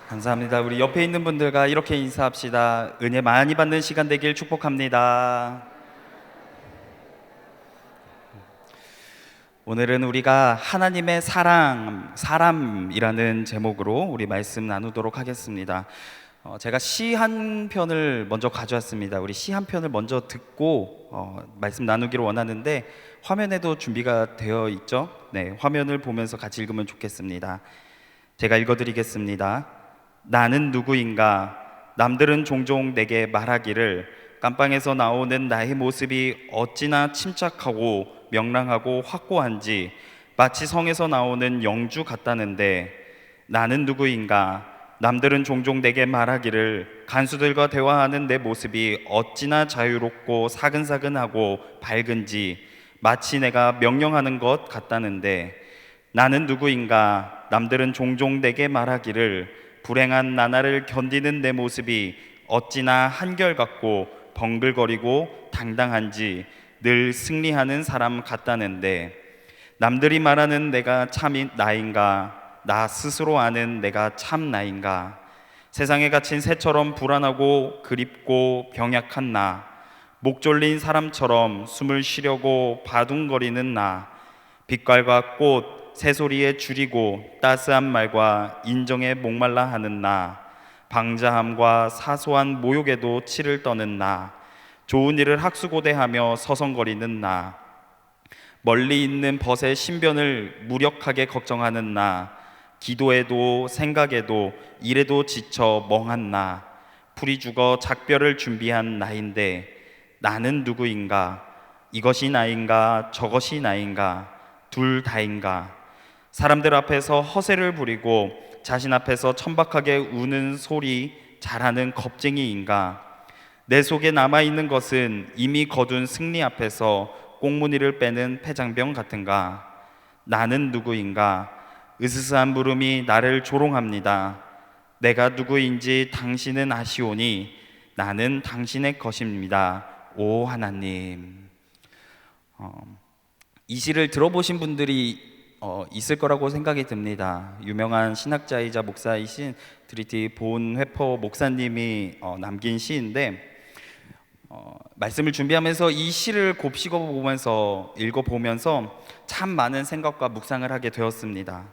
감사합니다. 우리 옆에 있는 분들과 이렇게 인사합시다. 은혜 많이 받는 시간 되길 축복합니다. 오늘은 우리가 하나님의 사람이라는 제목으로 우리 말씀 나누도록 하겠습니다. 제가 시 한 편을 먼저 가져왔습니다. 우리 시 한 편을 먼저 듣고 말씀 나누기를 원하는데 화면에도 준비가 되어 있죠? 네, 화면을 보면서 같이 읽으면 좋겠습니다. 제가 읽어드리겠습니다. 나는 누구인가? 남들은 종종 내게 말하기를 깜빵에서 나오는 나의 모습이 어찌나 침착하고 명랑하고 확고한지 마치 성에서 나오는 영주 같다는데, 나는 누구인가? 남들은 종종 내게 말하기를 간수들과 대화하는 내 모습이 어찌나 자유롭고 사근사근하고 밝은지 마치 내가 명령하는 것 같다는데, 나는 누구인가? 남들은 종종 내게 말하기를 불행한 나날을 견디는 내 모습이 어찌나 한결같고 벙글거리고 당당한지 늘 승리하는 사람 같다는데, 남들이 말하는 내가 참 나인가? 나 스스로 아는 내가 참 나인가? 세상에 갇힌 새처럼 불안하고 그립고 병약한 나, 목 졸린 사람처럼 숨을 쉬려고 바둥거리는 나, 빛깔과 꽃, 새소리에 줄이고 따스한 말과 인정에 목말라 하는 나, 방자함과 사소한 모욕에도 치를 떠는 나, 좋은 일을 학수고대하며 서성거리는 나, 멀리 있는 벗의 신변을 무력하게 걱정하는 나, 기도에도 생각에도 일에도 지쳐 멍한 나, 풀이 죽어 작별을 준비한 나인데, 나는 누구인가? 이것이 나인가? 저것이 나인가? 둘 다인가? 사람들 앞에서 허세를 부리고 자신 앞에서 천박하게 우는 소리 잘하는 겁쟁이인가? 내 속에 남아있는 것은 이미 거둔 승리 앞에서 꽁무니를 빼는 패장병 같은가? 나는 누구인가? 으스스한 물음이 나를 조롱합니다. 내가 누구인지 당신은 아시오니 나는 당신의 것입니다. 오 하나님. 이 시를 들어보신 분들이 있을 거라고 생각이 듭니다. 유명한 신학자이자 목사이신 드리티 본 회퍼 목사님이 남긴 시인데, 말씀을 준비하면서 이 시를 곱씹어 보면서 읽어보면서 참 많은 생각과 묵상을 하게 되었습니다.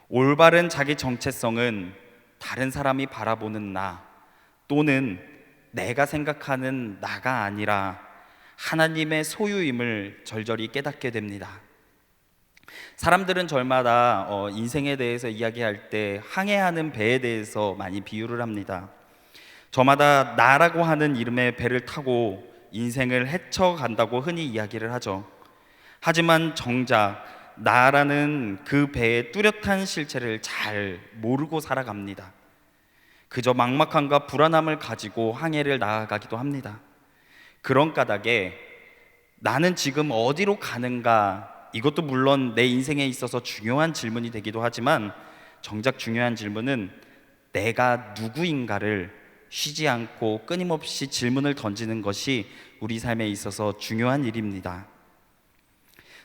올바른 자기 정체성은 다른 사람이 바라보는 나, 또는 내가 생각하는 나가 아니라 하나님의 소유임을 절절히 깨닫게 됩니다. 사람들은 저마다 인생에 대해서 이야기할 때 항해하는 배에 대해서 많이 비유를 합니다. 저마다 나라고 하는 이름의 배를 타고 인생을 헤쳐간다고 흔히 이야기를 하죠. 하지만 정작 나라는 그 배의 뚜렷한 실체를 잘 모르고 살아갑니다. 그저 막막함과 불안함을 가지고 항해를 나아가기도 합니다. 그런 까닭에 나는 지금 어디로 가는가, 이것도 물론 내 인생에 있어서 중요한 질문이 되기도 하지만, 정작 중요한 질문은 내가 누구인가를 쉬지 않고 끊임없이 질문을 던지는 것이 우리 삶에 있어서 중요한 일입니다.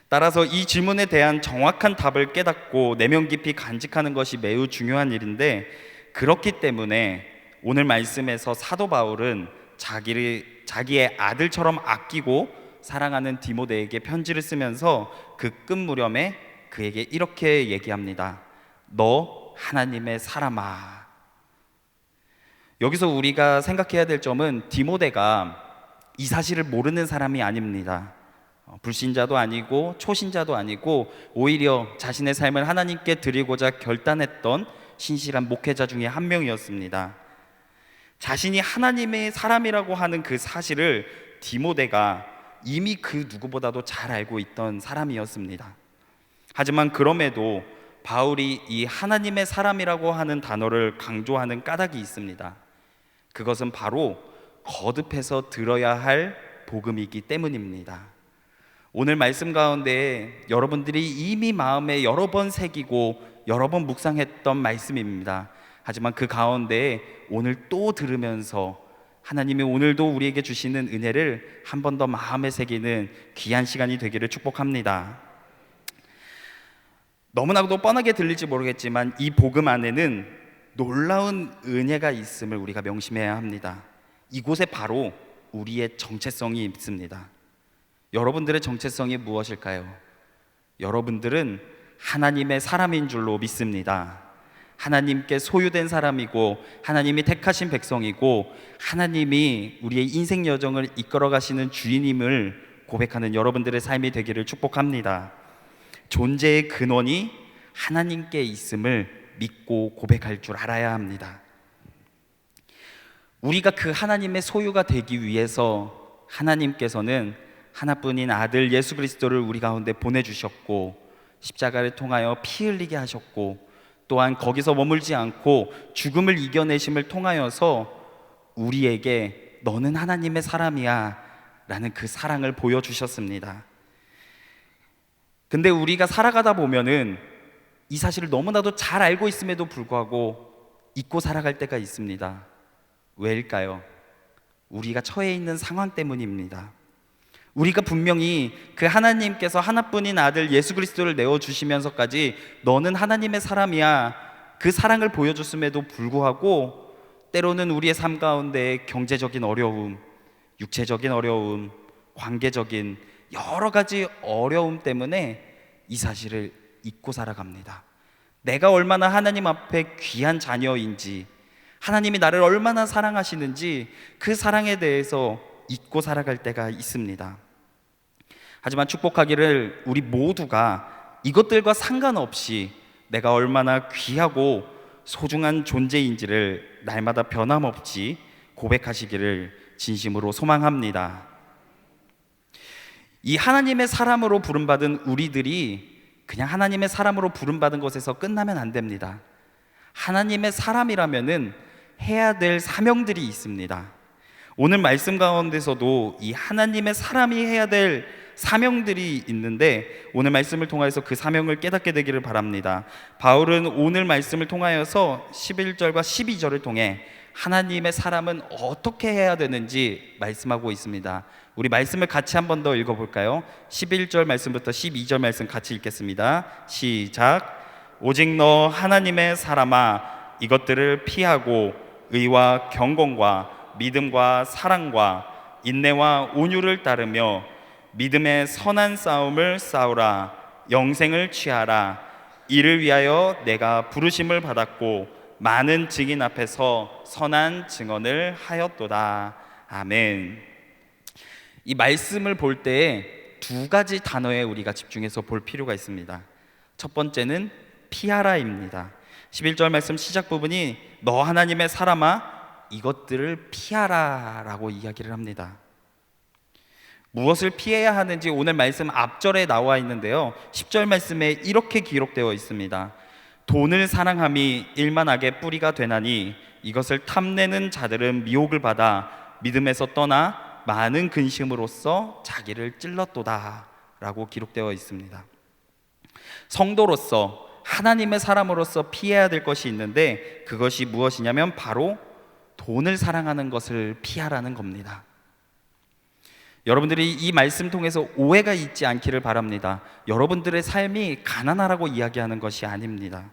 따라서 이 질문에 대한 정확한 답을 깨닫고 내면 깊이 간직하는 것이 매우 중요한 일인데, 그렇기 때문에 오늘 말씀에서 사도 바울은 자기의 아들처럼 아끼고 사랑하는 디모데에게 편지를 쓰면서 그 끝 무렵에 그에게 이렇게 얘기합니다. 너 하나님의 사람아. 여기서 우리가 생각해야 될 점은 디모데가 이 사실을 모르는 사람이 아닙니다. 불신자도 아니고 초신자도 아니고 오히려 자신의 삶을 하나님께 드리고자 결단했던 신실한 목회자 중에 한 명이었습니다. 자신이 하나님의 사람이라고 하는 그 사실을 디모데가 이미 그 누구보다도 잘 알고 있던 사람이었습니다. 하지만 그럼에도 바울이 이 하나님의 사람이라고 하는 단어를 강조하는 까닭이 있습니다. 그것은 바로 거듭해서 들어야 할 복음이기 때문입니다. 오늘 말씀 가운데 여러분들이 이미 마음에 여러 번 새기고 여러 번 묵상했던 말씀입니다. 하지만 그 가운데 오늘 또 들으면서 하나님이 오늘도 우리에게 주시는 은혜를 한 번 더 마음에 새기는 귀한 시간이 되기를 축복합니다. 너무나도 뻔하게 들릴지 모르겠지만 이 복음 안에는 놀라운 은혜가 있음을 우리가 명심해야 합니다. 이곳에 바로 우리의 정체성이 있습니다. 여러분들의 정체성이 무엇일까요? 여러분들은 하나님의 사람인 줄로 믿습니다. 하나님께 소유된 사람이고 하나님이 택하신 백성이고 하나님이 우리의 인생 여정을 이끌어 가시는 주인임을 고백하는 여러분들의 삶이 되기를 축복합니다. 존재의 근원이 하나님께 있음을 믿고 고백할 줄 알아야 합니다. 우리가 그 하나님의 소유가 되기 위해서 하나님께서는 하나뿐인 아들 예수 그리스도를 우리 가운데 보내주셨고 십자가를 통하여 피 흘리게 하셨고 또한 거기서 머물지 않고 죽음을 이겨내심을 통하여서 우리에게 너는 하나님의 사람이야 라는 그 사랑을 보여주셨습니다. 근데 우리가 살아가다 보면은 이 사실을 너무나도 잘 알고 있음에도 불구하고 잊고 살아갈 때가 있습니다. 왜일까요? 우리가 처해 있는 상황 때문입니다. 우리가 분명히 그 하나님께서 하나뿐인 아들 예수 그리스도를 내어주시면서까지 너는 하나님의 사람이야 그 사랑을 보여줬음에도 불구하고 때로는 우리의 삶 가운데 경제적인 어려움, 육체적인 어려움, 관계적인 여러 가지 어려움 때문에 이 사실을 잊고 살아갑니다. 내가 얼마나 하나님 앞에 귀한 자녀인지, 하나님이 나를 얼마나 사랑하시는지 그 사랑에 대해서 잊고 살아갈 때가 있습니다. 하지만 축복하기를 우리 모두가 이것들과 상관없이 내가 얼마나 귀하고 소중한 존재인지를 날마다 변함없이 고백하시기를 진심으로 소망합니다. 이 하나님의 사람으로 부름받은 우리들이 그냥 하나님의 사람으로 부름받은 것에서 끝나면 안 됩니다. 하나님의 사람이라면은 해야 될 사명들이 있습니다. 오늘 말씀 가운데서도 이 하나님의 사람이 해야 될 사명들이 있는데 오늘 말씀을 통하여서 그 사명을 깨닫게 되기를 바랍니다. 바울은 오늘 말씀을 통하여서 11절과 12절을 통해 하나님의 사람은 어떻게 해야 되는지 말씀하고 있습니다. 우리 말씀을 같이 한 번 더 읽어볼까요? 11절 말씀부터 12절 말씀 같이 읽겠습니다. 시작. 오직 너 하나님의 사람아 이것들을 피하고 의와 경건과 믿음과 사랑과 인내와 온유를 따르며 믿음의 선한 싸움을 싸우라. 영생을 취하라. 이를 위하여 내가 부르심을 받았고 많은 증인 앞에서 선한 증언을 하였도다. 아멘. 이 말씀을 볼 때 두 가지 단어에 우리가 집중해서 볼 필요가 있습니다. 첫 번째는 피하라입니다. 11절 말씀 시작 부분이 너 하나님의 사람아 이것들을 피하라 라고 이야기를 합니다. 무엇을 피해야 하는지 오늘 말씀 앞절에 나와 있는데요, 10절 말씀에 이렇게 기록되어 있습니다. 돈을 사랑함이 일만하게 뿌리가 되나니 이것을 탐내는 자들은 미혹을 받아 믿음에서 떠나 많은 근심으로써 자기를 찔렀도다 라고 기록되어 있습니다. 성도로서 하나님의 사람으로서 피해야 될 것이 있는데 그것이 무엇이냐면 바로 돈을 사랑하는 것을 피하라는 겁니다. 여러분들이 이 말씀 통해서 오해가 있지 않기를 바랍니다. 여러분들의 삶이 가난하라고 이야기하는 것이 아닙니다.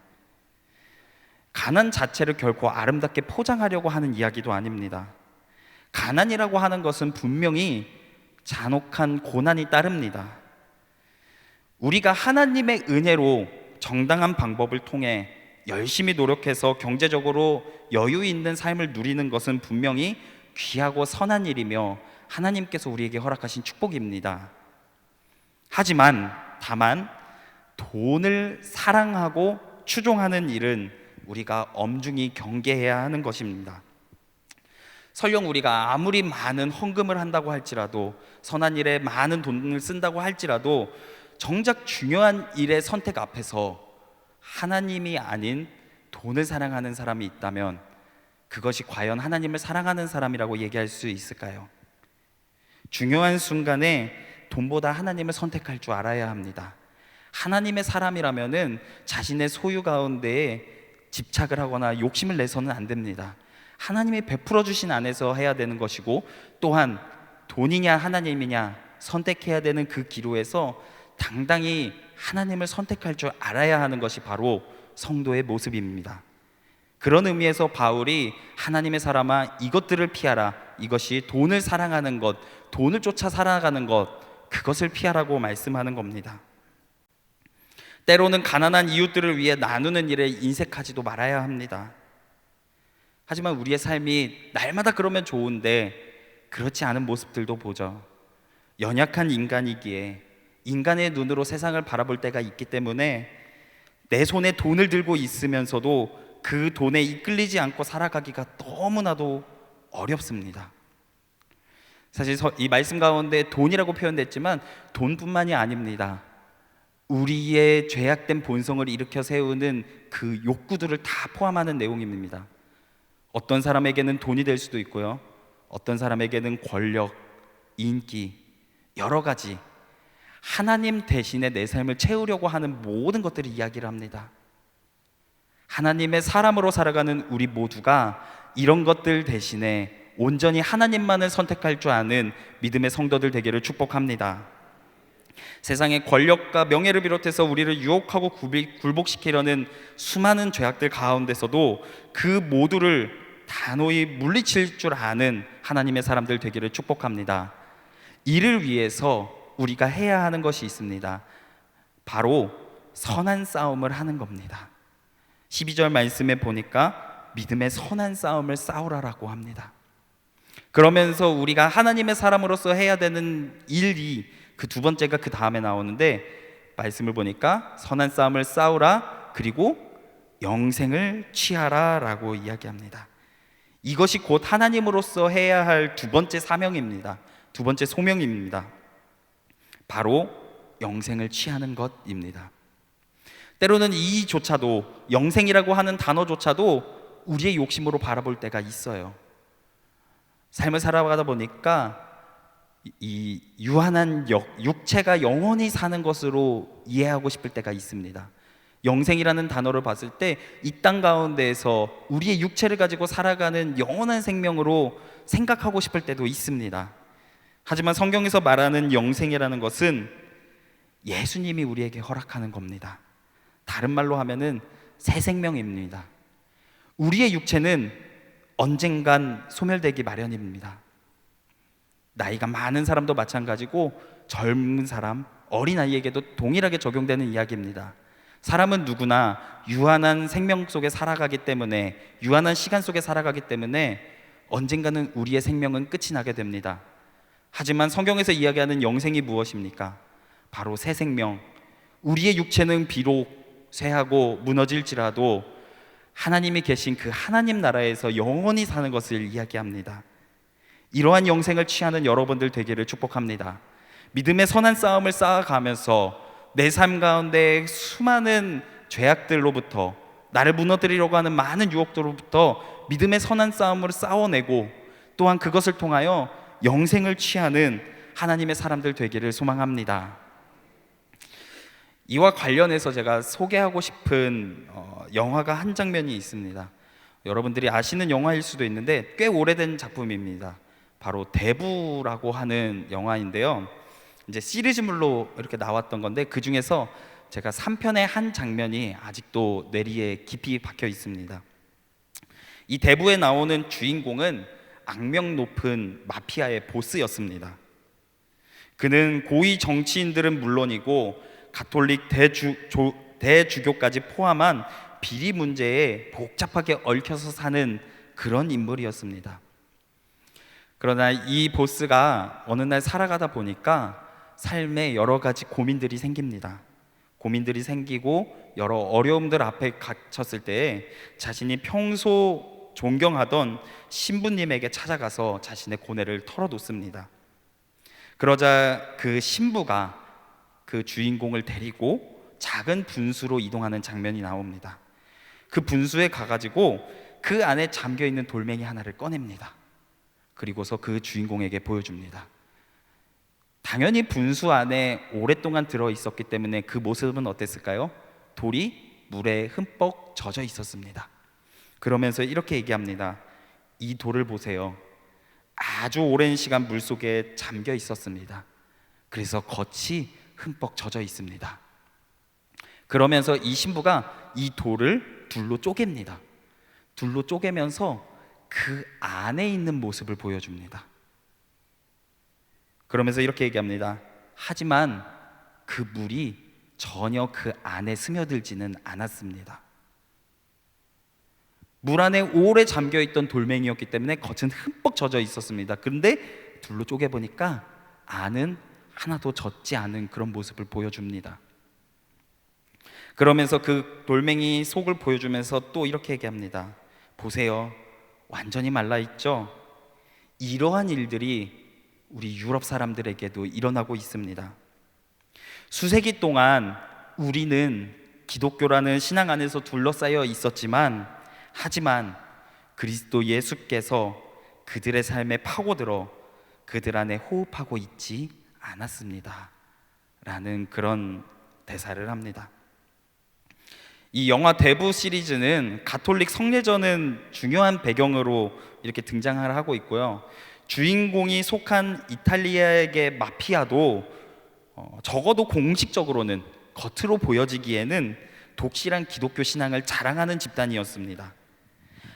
가난 자체를 결코 아름답게 포장하려고 하는 이야기도 아닙니다. 가난이라고 하는 것은 분명히 잔혹한 고난이 따릅니다. 우리가 하나님의 은혜로 정당한 방법을 통해 열심히 노력해서 경제적으로 여유 있는 삶을 누리는 것은 분명히 귀하고 선한 일이며 하나님께서 우리에게 허락하신 축복입니다. 하지만 다만 돈을 사랑하고 추종하는 일은 우리가 엄중히 경계해야 하는 것입니다. 설령 우리가 아무리 많은 헌금을 한다고 할지라도 선한 일에 많은 돈을 쓴다고 할지라도 정작 중요한 일의 선택 앞에서 하나님이 아닌 돈을 사랑하는 사람이 있다면 그것이 과연 하나님을 사랑하는 사람이라고 얘기할 수 있을까요? 중요한 순간에 돈보다 하나님을 선택할 줄 알아야 합니다. 하나님의 사람이라면은 자신의 소유 가운데에 집착을 하거나 욕심을 내서는 안 됩니다. 하나님이 베풀어 주신 안에서 해야 되는 것이고 또한 돈이냐 하나님이냐 선택해야 되는 그 기로에서 당당히 하나님을 선택할 줄 알아야 하는 것이 바로 성도의 모습입니다. 그런 의미에서 바울이 하나님의 사람아 이것들을 피하라, 이것이 돈을 사랑하는 것, 돈을 쫓아 살아가는 것, 그것을 피하라고 말씀하는 겁니다. 때로는 가난한 이웃들을 위해 나누는 일에 인색하지도 말아야 합니다. 하지만 우리의 삶이 날마다 그러면 좋은데 그렇지 않은 모습들도 보죠. 연약한 인간이기에 인간의 눈으로 세상을 바라볼 때가 있기 때문에 내 손에 돈을 들고 있으면서도 그 돈에 이끌리지 않고 살아가기가 너무나도 어렵습니다. 사실 이 말씀 가운데 돈이라고 표현됐지만 돈뿐만이 아닙니다. 우리의 죄악된 본성을 일으켜 세우는 그 욕구들을 다 포함하는 내용입니다. 어떤 사람에게는 돈이 될 수도 있고요, 어떤 사람에게는 권력, 인기, 여러 가지 하나님 대신에 내 삶을 채우려고 하는 모든 것들을 이야기를 합니다. 하나님의 사람으로 살아가는 우리 모두가 이런 것들 대신에 온전히 하나님만을 선택할 줄 아는 믿음의 성도들 되기를 축복합니다. 세상의 권력과 명예를 비롯해서 우리를 유혹하고 굴복시키려는 수많은 죄악들 가운데서도 그 모두를 단호히 물리칠 줄 아는 하나님의 사람들 되기를 축복합니다. 이를 위해서 우리가 해야 하는 것이 있습니다. 바로 선한 싸움을 하는 겁니다. 12절 말씀에 보니까 믿음의 선한 싸움을 싸우라라고 합니다. 그러면서 우리가 하나님의 사람으로서 해야 되는 일이 그 두 번째가 그 다음에 나오는데, 말씀을 보니까 선한 싸움을 싸우라, 그리고 영생을 취하라 라고 이야기합니다. 이것이 곧 하나님으로서 해야 할 두 번째 사명입니다. 두 번째 소명입니다. 바로 영생을 취하는 것입니다. 때로는 이조차도, 영생이라고 하는 단어조차도 우리의 욕심으로 바라볼 때가 있어요. 삶을 살아가다 보니까 이 유한한 육체가 영원히 사는 것으로 이해하고 싶을 때가 있습니다. 영생이라는 단어를 봤을 때 이 땅 가운데에서 우리의 육체를 가지고 살아가는 영원한 생명으로 생각하고 싶을 때도 있습니다. 하지만 성경에서 말하는 영생이라는 것은 예수님이 우리에게 허락하는 겁니다. 다른 말로 하면은 새 생명입니다. 우리의 육체는 언젠간 소멸되기 마련입니다. 나이가 많은 사람도 마찬가지고 젊은 사람, 어린아이에게도 동일하게 적용되는 이야기입니다. 사람은 누구나 유한한 생명 속에 살아가기 때문에, 유한한 시간 속에 살아가기 때문에 언젠가는 우리의 생명은 끝이 나게 됩니다. 하지만 성경에서 이야기하는 영생이 무엇입니까? 바로 새 생명. 우리의 육체는 비록 쇠하고 무너질지라도 하나님이 계신 그 하나님 나라에서 영원히 사는 것을 이야기합니다. 이러한 영생을 취하는 여러분들 되기를 축복합니다. 믿음의 선한 싸움을 쌓아가면서 내 삶 가운데 수많은 죄악들로부터, 나를 무너뜨리려고 하는 많은 유혹들로부터 믿음의 선한 싸움을 싸워내고, 또한 그것을 통하여 영생을 취하는 하나님의 사람들 되기를 소망합니다. 이와 관련해서 제가 소개하고 싶은 영화가 한 장면이 있습니다. 여러분들이 아시는 영화일 수도 있는데 꽤 오래된 작품입니다. 바로 대부라고 하는 영화인데요, 이제 시리즈물로 이렇게 나왔던 건데 그 중에서 제가 3편의 한 장면이 아직도 뇌리에 깊이 박혀 있습니다. 이 대부에 나오는 주인공은 악명 높은 마피아의 보스였습니다. 그는 고위 정치인들은 물론이고 가톨릭 대주교까지 포함한 비리 문제에 복잡하게 얽혀서 사는 그런 인물이었습니다. 그러나 이 보스가 어느 날 살아가다 보니까 삶에 여러 가지 고민들이 생깁니다. 고민들이 생기고 여러 어려움들 앞에 갇혔을 때에 자신이 평소 존경하던 신부님에게 찾아가서 자신의 고뇌를 털어놓습니다. 그러자 그 신부가 그 주인공을 데리고 작은 분수로 이동하는 장면이 나옵니다. 그 분수에 가가지고 그 안에 잠겨있는 돌멩이 하나를 꺼냅니다. 그리고서 그 주인공에게 보여줍니다. 당연히 분수 안에 오랫동안 들어있었기 때문에 그 모습은 어땠을까요? 돌이 물에 흠뻑 젖어 있었습니다. 그러면서 이렇게 얘기합니다. 이 돌을 보세요. 아주 오랜 시간 물속에 잠겨 있었습니다. 그래서 겉이 흠뻑 젖어 있습니다. 그러면서 이 신부가 이 돌을 둘로 쪼갭니다. 둘로 쪼개면서 그 안에 있는 모습을 보여줍니다. 그러면서 이렇게 얘기합니다. 하지만 그 물이 전혀 그 안에 스며들지는 않았습니다. 물 안에 오래 잠겨있던 돌멩이였기 때문에 겉은 흠뻑 젖어 있었습니다. 그런데 둘로 쪼개보니까 안은 하나도 젖지 않은 그런 모습을 보여줍니다. 그러면서 그 돌멩이 속을 보여주면서 또 이렇게 얘기합니다. 보세요, 완전히 말라있죠? 이러한 일들이 우리 유럽 사람들에게도 일어나고 있습니다. 수세기 동안 우리는 기독교라는 신앙 안에서 둘러싸여 있었지만, 하지만 그리스도 예수께서 그들의 삶에 파고들어 그들 안에 호흡하고 있지 않았습니다 라는 그런 대사를 합니다. 이 영화 대부 시리즈는 가톨릭 성례전은 중요한 배경으로 이렇게 등장을 하고 있고요. 주인공이 속한 이탈리아의 마피아도 적어도 공식적으로는, 겉으로 보여지기에는 독실한 기독교 신앙을 자랑하는 집단이었습니다.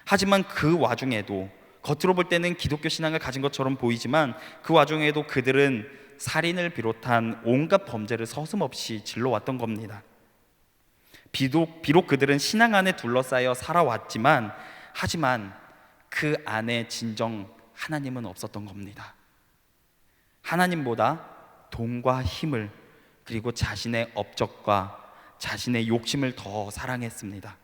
하지만 그 와중에도, 겉으로 볼 때는 기독교 신앙을 가진 것처럼 보이지만 그 와중에도 그들은 살인을 비롯한 온갖 범죄를 서슴없이 질러왔던 겁니다. 비록 그들은 신앙 안에 둘러싸여 살아왔지만, 하지만 그 안에 진정 하나님은 없었던 겁니다. 하나님보다 돈과 힘을, 그리고 자신의 업적과 자신의 욕심을 더 사랑했습니다.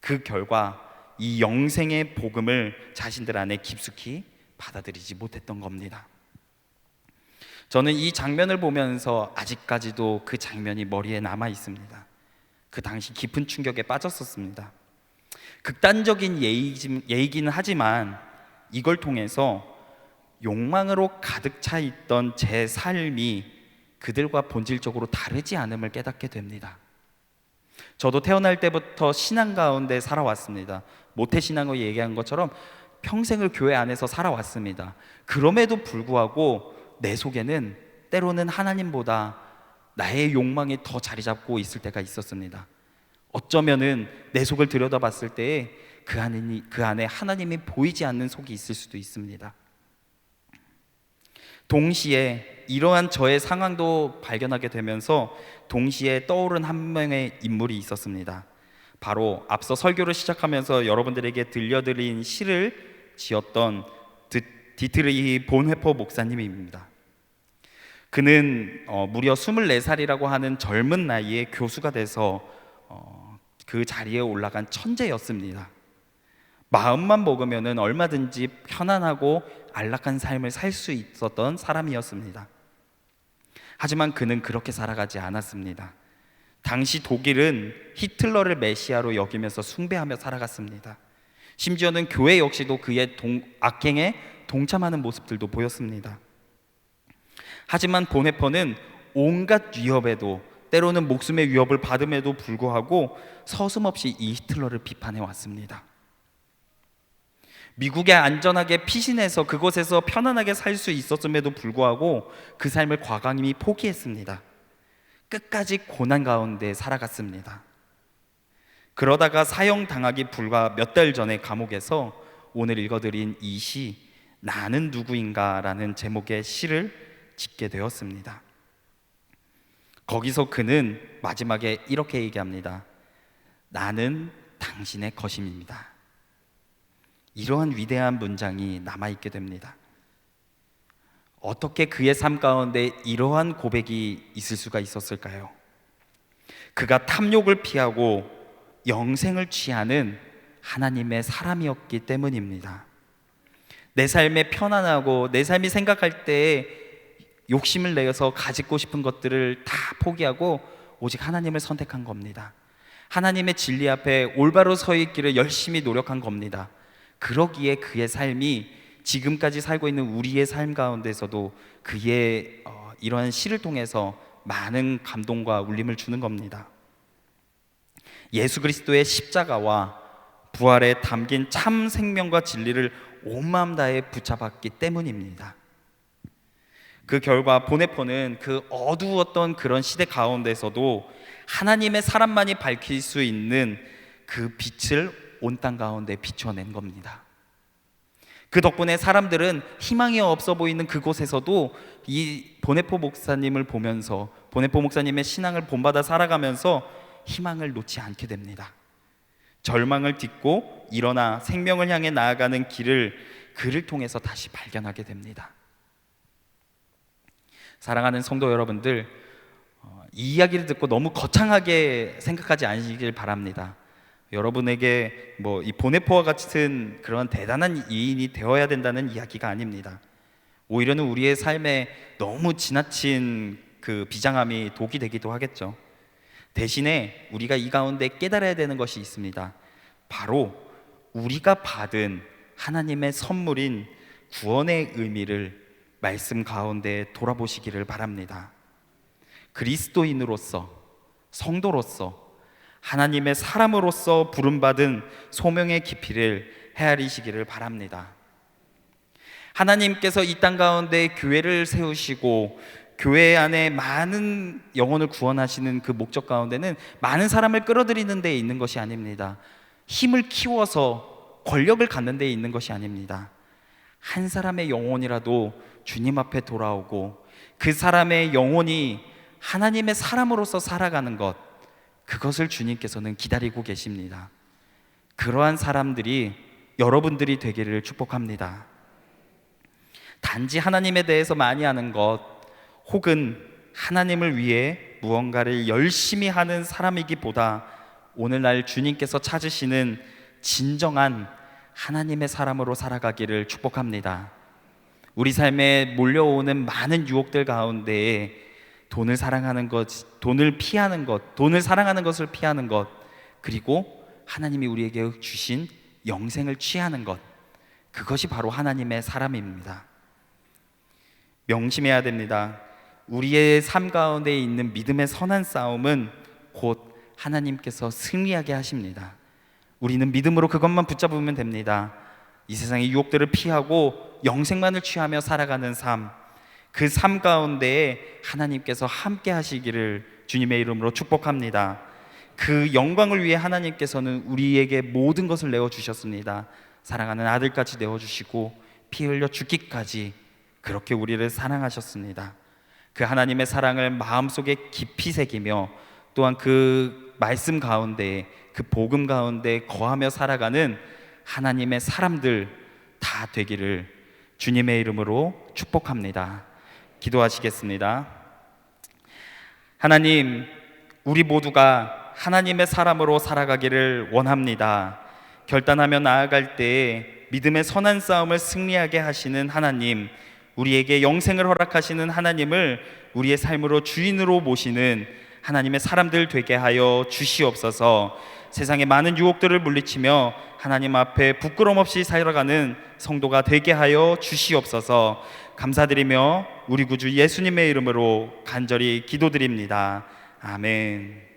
그 결과 이 영생의 복음을 자신들 안에 깊숙이 받아들이지 못했던 겁니다. 저는 이 장면을 보면서 아직까지도 그 장면이 머리에 남아 있습니다. 그 당시 깊은 충격에 빠졌었습니다. 극단적인 예이기는 하지만 이걸 통해서 욕망으로 가득 차 있던 제 삶이 그들과 본질적으로 다르지 않음을 깨닫게 됩니다. 저도 태어날 때부터 신앙 가운데 살아왔습니다. 모태신앙을 얘기한 것처럼 평생을 교회 안에서 살아왔습니다. 그럼에도 불구하고 내 속에는 때로는 하나님보다 나의 욕망이 더 자리 잡고 있을 때가 있었습니다. 어쩌면은 내 속을 들여다봤을 때에 그 안에 하나님이 보이지 않는 속이 있을 수도 있습니다. 동시에 이러한 저의 상황도 발견하게 되면서 동시에 떠오른 한 명의 인물이 있었습니다. 바로 앞서 설교를 시작하면서 여러분들에게 들려드린 시를 지었던 디트리히 본회퍼 목사님입니다. 그는 무려 24살이라고 하는 젊은 나이에 교수가 돼서 그 자리에 올라간 천재였습니다. 마음만 먹으면 얼마든지 편안하고 안락한 삶을 살 수 있었던 사람이었습니다. 하지만 그는 그렇게 살아가지 않았습니다. 당시 독일은 히틀러를 메시아로 여기면서 숭배하며 살아갔습니다. 심지어는 교회 역시도 그의 악행에 동참하는 모습들도 보였습니다. 하지만 본헤퍼는 온갖 위협에도, 때로는 목숨의 위협을 받음에도 불구하고 서슴없이 이 히틀러를 비판해 왔습니다. 미국에 안전하게 피신해서 그곳에서 편안하게 살 수 있었음에도 불구하고 그 삶을 과감히 포기했습니다. 끝까지 고난 가운데 살아갔습니다. 그러다가 사형당하기 불과 몇 달 전에 감옥에서 오늘 읽어드린 이 시, 나는 누구인가 라는 제목의 시를 짓게 되었습니다. 거기서 그는 마지막에 이렇게 얘기합니다. 나는 당신의 것임입니다. 이러한 위대한 문장이 남아있게 됩니다. 어떻게 그의 삶 가운데 이러한 고백이 있을 수가 있었을까요? 그가 탐욕을 피하고 영생을 취하는 하나님의 사람이었기 때문입니다. 내 삶에 편안하고 내 삶이 생각할 때 욕심을 내서 가지고 싶은 것들을 다 포기하고 오직 하나님을 선택한 겁니다. 하나님의 진리 앞에 올바로 서 있기를 열심히 노력한 겁니다. 그러기에 그의 삶이 지금까지 살고 있는 우리의 삶 가운데서도 그의 이러한 시를 통해서 많은 감동과 울림을 주는 겁니다. 예수 그리스도의 십자가와 부활에 담긴 참 생명과 진리를 온 마음 다해 붙잡았기 때문입니다. 그 결과 보네포는 그 어두웠던 그런 시대 가운데서도 하나님의 사람만이 밝힐 수 있는 그 빛을 온 땅 가운데 비춰낸 겁니다. 그 덕분에 사람들은 희망이 없어 보이는 그곳에서도 이 보네포 목사님을 보면서, 보네포 목사님의 신앙을 본받아 살아가면서 희망을 놓지 않게 됩니다. 절망을 딛고 일어나 생명을 향해 나아가는 길을 그를 통해서 다시 발견하게 됩니다. 사랑하는 성도 여러분들, 이 이야기를 듣고 너무 거창하게 생각하지 않으시길 바랍니다. 여러분에게 이 보네포와 같은 그런 대단한 이인이 되어야 된다는 이야기가 아닙니다. 오히려는 우리의 삶에 너무 지나친 그 비장함이 독이 되기도 하겠죠. 대신에 우리가 이 가운데 깨달아야 되는 것이 있습니다. 바로 우리가 받은 하나님의 선물인 구원의 의미를 말씀 가운데 돌아보시기를 바랍니다. 그리스도인으로서, 성도로서, 하나님의 사람으로서 부름받은 소명의 깊이를 헤아리시기를 바랍니다. 하나님께서 이 땅 가운데 교회를 세우시고 교회 안에 많은 영혼을 구원하시는 그 목적 가운데는 많은 사람을 끌어들이는 데에 있는 것이 아닙니다. 힘을 키워서 권력을 갖는 데에 있는 것이 아닙니다. 한 사람의 영혼이라도 주님 앞에 돌아오고 그 사람의 영혼이 하나님의 사람으로서 살아가는 것, 그것을 주님께서는 기다리고 계십니다. 그러한 사람들이 여러분들이 되기를 축복합니다. 단지 하나님에 대해서 많이 아는 것, 혹은 하나님을 위해 무언가를 열심히 하는 사람이기보다 오늘날 주님께서 찾으시는 진정한 하나님의 사람으로 살아가기를 축복합니다. 우리 삶에 몰려오는 많은 유혹들 가운데에 돈을 사랑하는 것, 돈을 피하는 것, 돈을 사랑하는 것을 피하는 것, 그리고 하나님이 우리에게 주신 영생을 취하는 것, 그것이 바로 하나님의 사람입니다. 명심해야 됩니다. 우리의 삶 가운데 있는 믿음의 선한 싸움은 곧 하나님께서 승리하게 하십니다. 우리는 믿음으로 그것만 붙잡으면 됩니다. 이 세상의 유혹들을 피하고 영생만을 취하며 살아가는 삶, 그 삶 가운데에 하나님께서 함께 하시기를 주님의 이름으로 축복합니다. 그 영광을 위해 하나님께서는 우리에게 모든 것을 내어주셨습니다. 사랑하는 아들까지 내어주시고 피 흘려 죽기까지 그렇게 우리를 사랑하셨습니다. 그 하나님의 사랑을 마음속에 깊이 새기며 또한 그 말씀 가운데, 그 복음 가운데 거하며 살아가는 하나님의 사람들 다 되기를 주님의 이름으로 축복합니다. 기도하시겠습니다. 하나님, 우리 모두가 하나님의 사람으로 살아가기를 원합니다. 결단하며 나아갈 때에 믿음의 선한 싸움을 승리하게 하시는 하나님, 우리에게 영생을 허락하시는 하나님을 우리의 삶으로 주인으로 모시는 하나님의 사람들 되게 하여 주시옵소서. 세상의 많은 유혹들을 물리치며 하나님 앞에 부끄럼 없이 살아가는 성도가 되게 하여 주시옵소서. 감사드리며 우리 구주 예수님의 이름으로 간절히 기도드립니다. 아멘.